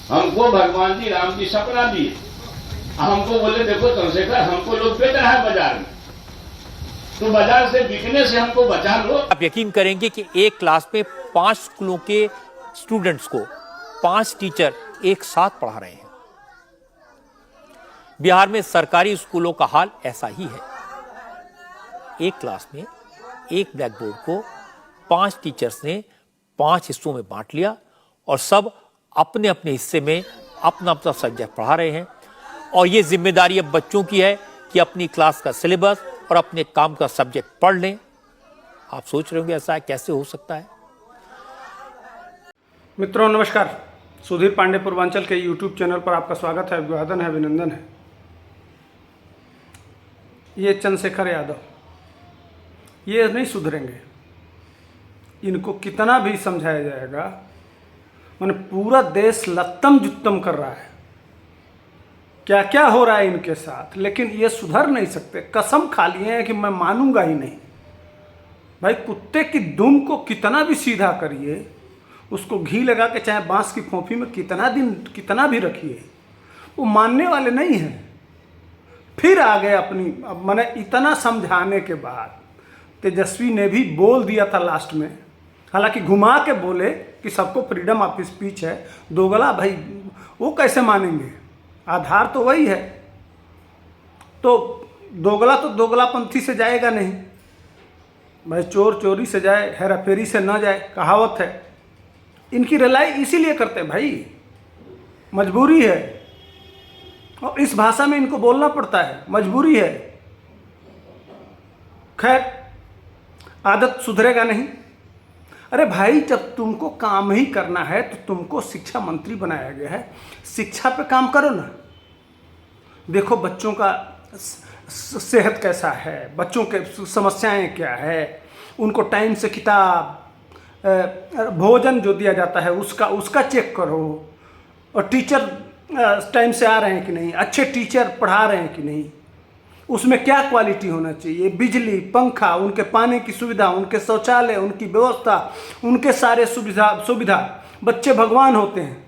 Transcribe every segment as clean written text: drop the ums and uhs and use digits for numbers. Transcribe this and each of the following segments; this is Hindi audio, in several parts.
हमको भगवान जी राम जी सपना दिए, हमको बोले देखो चंद्रशेखर हमको लोग बेच रहा है बाजार में, तो बाजार से बिकने से हमको बचा लो। आप यकीन करेंगे कि एक क्लास में 5 स्कूलों के स्टूडेंट्स को 5 टीचर एक साथ पढ़ा रहे हैं। बिहार में सरकारी स्कूलों का हाल ऐसा ही है। एक क्लास में एक ब्लैक बोर्ड को 5 टीचर्स ने 5 हिस्सों में बांट लिया और सब अपने अपने हिस्से में अपना अपना सब्जेक्ट पढ़ा रहे हैं। और ये जिम्मेदारी अब बच्चों की है कि अपनी क्लास का सिलेबस और अपने काम का सब्जेक्ट पढ़ लें। आप सोच रहे होंगे ऐसा कैसे हो सकता है। मित्रों नमस्कार, सुधीर पांडे पूर्वांचल के यूट्यूब चैनल पर आपका स्वागत है, अभिवादन है, अभिनंदन है। ये चंद्रशेखर यादव ये नहीं सुधरेंगे, इनको कितना भी समझाया जाएगा, माने पूरा देश लत्तम जुत्तम कर रहा है, क्या क्या हो रहा है इनके साथ, लेकिन ये सुधर नहीं सकते। कसम खा लिए हैं कि मैं मानूंगा ही नहीं। भाई कुत्ते की दुम को कितना भी सीधा करिए, उसको घी लगा के चाहे बांस की फोंफी में कितना दिन कितना भी रखिए, वो मानने वाले नहीं हैं। फिर आ गए अपनी, मैंने इतना समझाने के बाद तेजस्वी ने भी बोल दिया था लास्ट में, हालांकि घुमा के बोले कि सबको फ्रीडम ऑफ स्पीच है। दोगला भाई वो कैसे मानेंगे, आधार तो वही है। तो दोगलापंथी से जाएगा नहीं भाई, चोर चोरी से जाए हेरा फेरी से ना जाए, कहावत है। इनकी रिलाई इसीलिए करते हैं भाई, मजबूरी है, और इस भाषा में इनको बोलना पड़ता है, मजबूरी है। खैर आदत सुधरेगा नहीं। अरे भाई जब तुमको काम ही करना है तो तुमको शिक्षा मंत्री बनाया गया है, शिक्षा पे काम करो ना। देखो बच्चों का सेहत कैसा है, बच्चों के समस्याएं क्या है, उनको टाइम से किताब भोजन जो दिया जाता है उसका चेक करो, और टीचर टाइम से आ रहे हैं कि नहीं, अच्छे टीचर पढ़ा रहे हैं कि नहीं, उसमें क्या क्वालिटी होना चाहिए, बिजली पंखा, उनके पानी की सुविधा, उनके शौचालय, उनकी व्यवस्था, उनके सारे सुविधा। बच्चे भगवान होते हैं।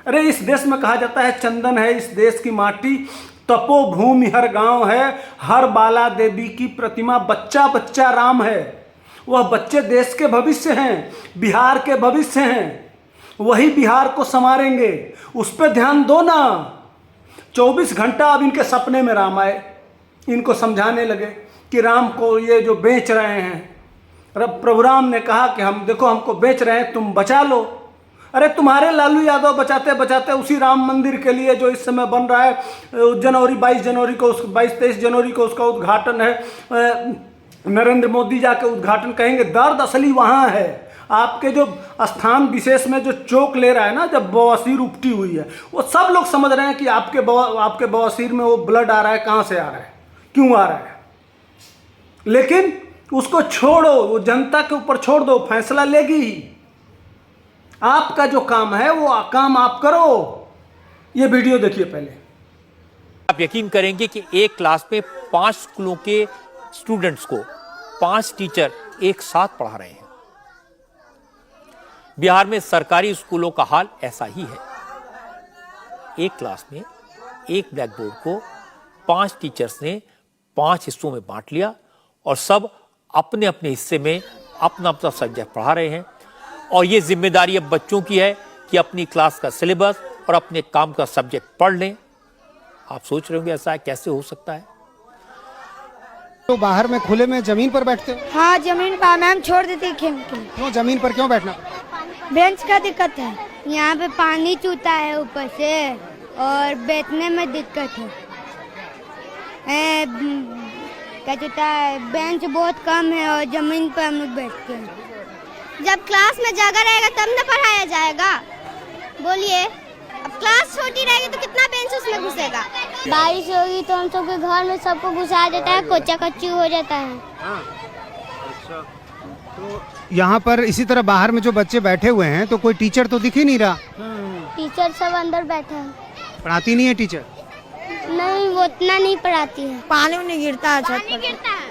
अरे इस देश में कहा जाता है चंदन है इस देश की माटी, तपोभूमि हर गांव है, हर बाला देवी की प्रतिमा, बच्चा बच्चा राम है। वह बच्चे देश के भविष्य हैं, बिहार के भविष्य हैं, वही बिहार को संवारेंगे। उस पर ध्यान दो ना। 24 घंटा अब इनके सपने में राम आए, इनको समझाने लगे कि राम को ये जो बेच रहे हैं, प्रभु राम ने कहा कि हम देखो हमको बेच रहे हैं, तुम बचा लो। अरे तुम्हारे लालू यादव बचाते बचाते उसी राम मंदिर के लिए जो इस समय बन रहा है, 22 जनवरी को 22-23 जनवरी को उसका उद्घाटन है, नरेंद्र मोदी जाके उद्घाटन कहेंगे। दर्द असली वहाँ है। आपके जो स्थान विशेष में जो चोक ले रहा है ना, जब बवासीर उपटी हुई है, वो सब लोग समझ रहे हैं कि आपके बवासीर में वो ब्लड आ रहा है, कहाँ से आ रहा है, क्यों आ रहा है। लेकिन उसको छोड़ो, वो जनता के ऊपर छोड़ दो, फैसला लेगी ही। आपका जो काम है वो काम आप करो। ये वीडियो देखिए पहले। आप यकीन करेंगे कि एक क्लास में 5 स्कूलों के स्टूडेंट्स को 5 टीचर एक साथ पढ़ा रहे हैं। बिहार में सरकारी स्कूलों का हाल ऐसा ही है। एक क्लास में एक ब्लैक बोर्ड को 5 टीचर्स ने 5 हिस्सों में बांट लिया और सब अपने अपने हिस्से में अपना अपना सब्जेक्ट पढ़ा रहे हैं। और ये जिम्मेदारी अब बच्चों की है कि अपनी क्लास का सिलेबस और अपने काम का सब्जेक्ट पढ़ लें। आप सोच रहे होंगे ऐसा कैसे हो सकता है। तो बाहर में खुले में जमीन पर बैठते हो? हाँ जमीन पर मैम छोड़ देती है खेल के। क्यों जमीन पर क्यों बैठना? बेंच का दिक्कत है, यहाँ पे पानी चूता है ऊपर से और बैठने में दिक्कत है। क्या चूता है, बेंच बहुत कम है और जमीन पर हम लोग बैठते हैं। जब क्लास में जगह रहेगा तब न पढ़ाया जाएगा। बोलिए, अब क्लास छोटी रहेगी तो कितना बेंच उसमें घुसेगा। बारिश होगी तो हम सब के घर में सबको घुसा देता है, कोचा कच्ची हो जाता है। अच्छा, तो यहाँ पर इसी तरह बाहर में जो बच्चे बैठे हुए हैं तो कोई टीचर तो दिख ही नहीं रहा। टीचर सब अंदर बैठे हैं। पढ़ाती नहीं है टीचर? नहीं वो उतना नहीं पढ़ाती है। पानी नहीं गिरता है, छत पर गिरता है।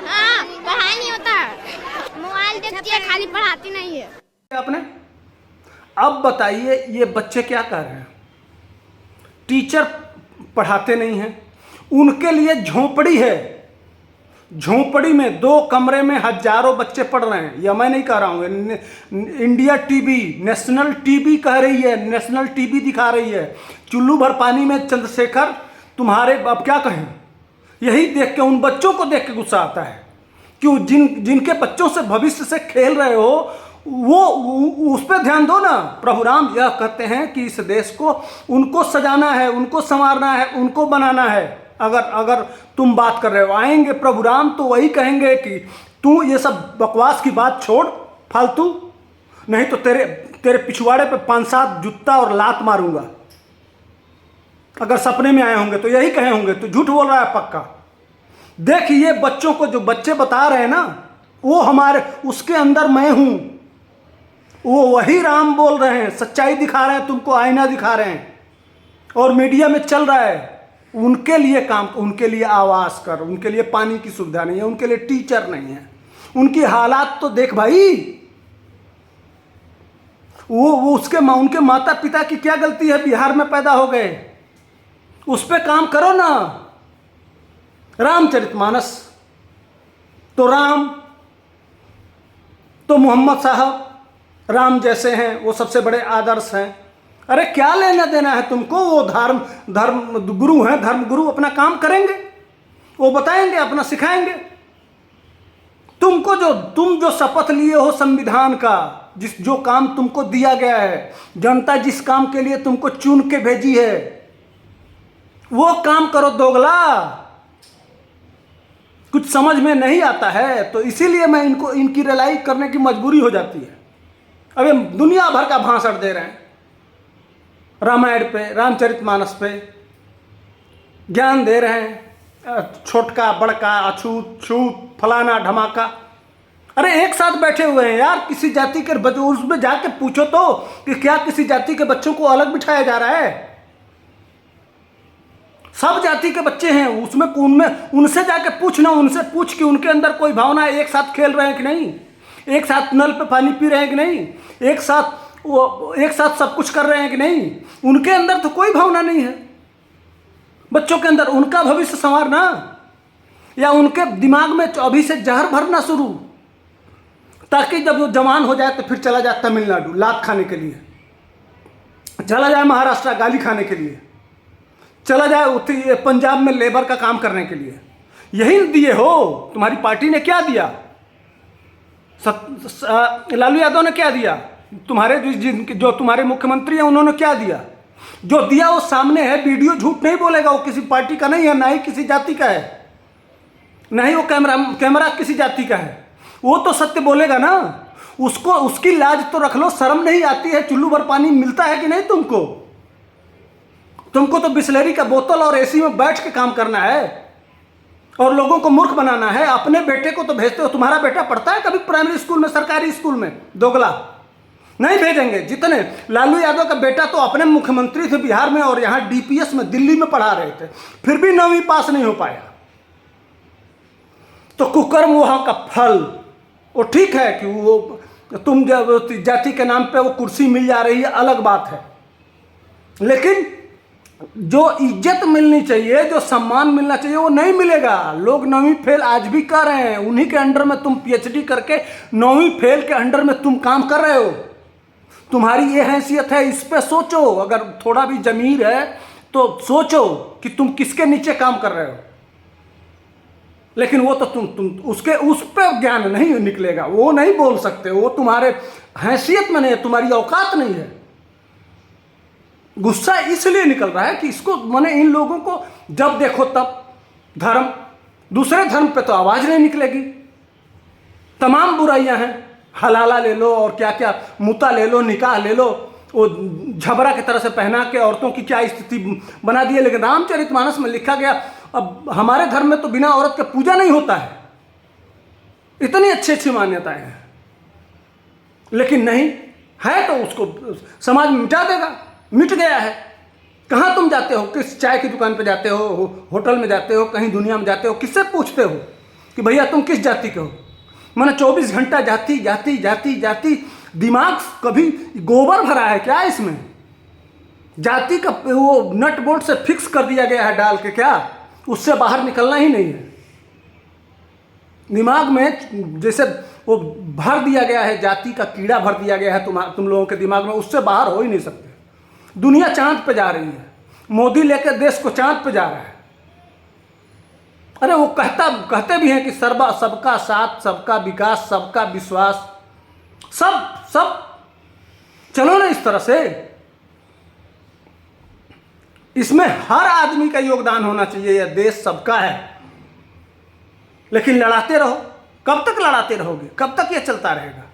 हाँ, पढ़ाई नहीं होता है, मोबाइल देखती है, खाली पढ़ाती नहीं है। आपने अब बताइए ये बच्चे क्या कर रहे हैं? टीचर पढ़ाते नहीं हैं, उनके लिए झोपड़ी है, झोपड़ी में 2 कमरे में हजारों बच्चे पढ़ रहे हैं। यह मैं नहीं कह रहा हूँ, इंडिया टीवी, नेशनल टीवी कह रही है, नेशनल टीवी दिखा रही है। चुल्लू भर पानी में चंद्रशेखर तुम्हारे, अब क्या कहें, यही देख के, उन बच्चों को देख के गुस्सा आता है। क्यों? जिनके बच्चों से भविष्य से खेल रहे हो, वो उस पर ध्यान दो ना। प्रभु राम यह कहते हैं कि इस देश को उनको सजाना है, उनको संवारना है, उनको बनाना है। अगर तुम बात कर रहे हो, आएंगे प्रभु राम तो वही कहेंगे कि तू ये सब बकवास की बात छोड़ फालतू, नहीं तो तेरे पिछवाड़े पे 5-7 जूता और लात मारूंगा। अगर सपने में आए होंगे तो यही कहे होंगे, तो झूठ बोल रहा है पक्का। देखिए बच्चों को, जो बच्चे बता रहे हैं ना, वो हमारे, उसके अंदर मैं हूं, वो वही राम बोल रहे हैं, सच्चाई दिखा रहे हैं, तुमको आईना दिखा रहे हैं, और मीडिया में चल रहा है। उनके लिए काम, उनके लिए आवास कर, उनके लिए पानी की सुविधा नहीं है, उनके लिए टीचर नहीं है, उनकी हालात तो देख भाई। वो उनके माता पिता की क्या गलती है? बिहार में पैदा हो गए, उस पर काम करो ना। रामचरितमानस तो राम तो मोहम्मद साहब राम जैसे हैं, वो सबसे बड़े आदर्श हैं। अरे क्या लेना देना है तुमको? वो धर्म गुरु हैं, धर्म गुरु अपना काम करेंगे, वो बताएंगे, अपना सिखाएंगे। तुम जो शपथ लिए हो संविधान का, जो काम तुमको दिया गया है, जनता जिस काम के लिए तुमको चुन के भेजी है, वो काम करो दोगला। कुछ समझ में नहीं आता है तो इसीलिए मैं इनकी रिलाई करने की मजबूरी हो जाती है। अबे दुनिया भर का भाषण दे रहे हैं, रामायण पे, रामचरितमानस पे ज्ञान दे रहे हैं, छोटका बड़का, अछूत छूत, फलाना ढमाका। अरे एक साथ बैठे हुए हैं यार, किसी जाति के बच्चों, उसमें जाके पूछो तो कि क्या किसी जाति के बच्चों को अलग बिठाया जा रहा है? सब जाति के बच्चे हैं उसमें, उनसे जाके पूछना, उनसे पूछ के उनके अंदर कोई भावना है, एक साथ खेल रहे हैं कि नहीं, एक साथ नल पे पानी पी रहे हैं कि नहीं, एक साथ सब कुछ कर रहे हैं कि नहीं। उनके अंदर तो कोई भावना नहीं है, बच्चों के अंदर। उनका भविष्य संवारना, या उनके दिमाग में अभी से जहर भरना शुरू, ताकि जब वो जवान हो जाए तो फिर चला जाए तमिलनाडु लात खाने के लिए, चला जाए महाराष्ट्र गाली खाने के लिए, चला जाए पंजाब में लेबर का काम करने के लिए। यही दिए हो। तुम्हारी पार्टी ने क्या दिया? लालू यादव ने क्या दिया? जो तुम्हारे मुख्यमंत्री हैं उन्होंने क्या दिया? जो दिया वो सामने है, वीडियो झूठ नहीं बोलेगा। वो किसी पार्टी का नहीं है, ना ही किसी जाति का है, ना ही वो कैमरा किसी जाति का है। वो तो सत्य बोलेगा ना। उसकी लाज तो रख लो, शर्म नहीं आती है? चुल्लू भर पानी मिलता है कि नहीं तुमको तो बिस्लरी का बोतल और एसी में बैठ के काम करना है और लोगों को मूर्ख बनाना है। अपने बेटे को तो भेजते हो। तुम्हारा बेटा पढ़ता है कभी प्राइमरी स्कूल में, सरकारी स्कूल में? दोगला नहीं भेजेंगे। जितने लालू यादव का बेटा तो अपने मुख्यमंत्री थे बिहार में, और यहाँ डीपीएस में दिल्ली में पढ़ा रहे थे, फिर भी 9वीं पास नहीं हो पाया। तो कुकर्म वहां का फल। वो ठीक है कि वो तुम जाति के नाम पे वो कुर्सी मिल जा रही है, अलग बात है, लेकिन जो इज्जत मिलनी चाहिए, जो सम्मान मिलना चाहिए, वो नहीं मिलेगा। लोग 9वीं फेल आज भी कर रहे हैं। उन्हीं के अंडर में तुम पीएचडी करके 9वीं फेल के अंडर में तुम काम कर रहे हो। तुम्हारी ये हैसियत है, इस पे सोचो। अगर थोड़ा भी जमीर है तो सोचो कि तुम किसके नीचे काम कर रहे हो। लेकिन वो तो उस पर ज्ञान नहीं निकलेगा, वो नहीं बोल सकते, वो तुम्हारे हैसियत में नहीं है, तुम्हारी औकात नहीं है। गुस्सा इसलिए निकल रहा है कि इसको माने इन लोगों को जब देखो तब धर्म, दूसरे धर्म पे तो आवाज नहीं निकलेगी। तमाम बुराइयां हैं, हलाला ले लो और क्या क्या, मुता ले लो, निकाह ले लो, वो झबरा की तरह से पहना के औरतों की क्या स्थिति बना दी है। लेकिन रामचरितमानस में लिखा गया, अब हमारे धर्म में तो बिना औरत के पूजा नहीं होता है। इतनी अच्छी अच्छी मान्यताएं हैं, लेकिन नहीं है तो उसको समाज में मिटा देगा। मिट गया है। कहाँ तुम जाते हो? किस चाय की दुकान पे जाते हो, होटल में जाते हो, कहीं दुनिया में जाते हो, किससे पूछते हो कि भैया तुम किस जाति के हो? मैंने 24 घंटा जाति जाति जाति जाति दिमाग कभी गोबर भरा है क्या इसमें? जाति का वो नट बोल्ट से फिक्स कर दिया गया है डाल के, क्या उससे बाहर निकलना ही नहीं है। दिमाग में जैसे वो भर दिया गया है, जाति का कीड़ा भर दिया गया है तुम लोगों के दिमाग में, उससे बाहर हो ही नहीं सकते। दुनिया चांद पे जा रही है, मोदी लेकर देश को चांद पे जा रहा है। अरे वो कहते भी हैं कि सबका साथ, सबका विकास, सबका विश्वास, सब चलो ना इस तरह से। इसमें हर आदमी का योगदान होना चाहिए। यह देश सबका है, लेकिन लड़ाते रहो। कब तक लड़ाते रहोगे? कब तक ये चलता रहेगा?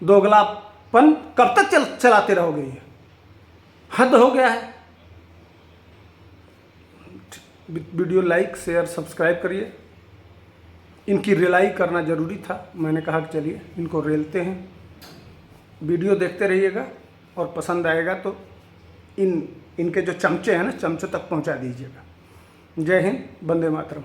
दोगलापन कब तक चलाते रहोगे? ये हद हो गया है। वीडियो लाइक, शेयर, सब्सक्राइब करिए। इनकी रिलाई करना जरूरी था, मैंने कहा कि चलिए इनको रेलते हैं। वीडियो देखते रहिएगा और पसंद आएगा तो इनके जो चमचे हैं ना, चमचे तक पहुंचा दीजिएगा। जय हिंद, वंदे मातरम।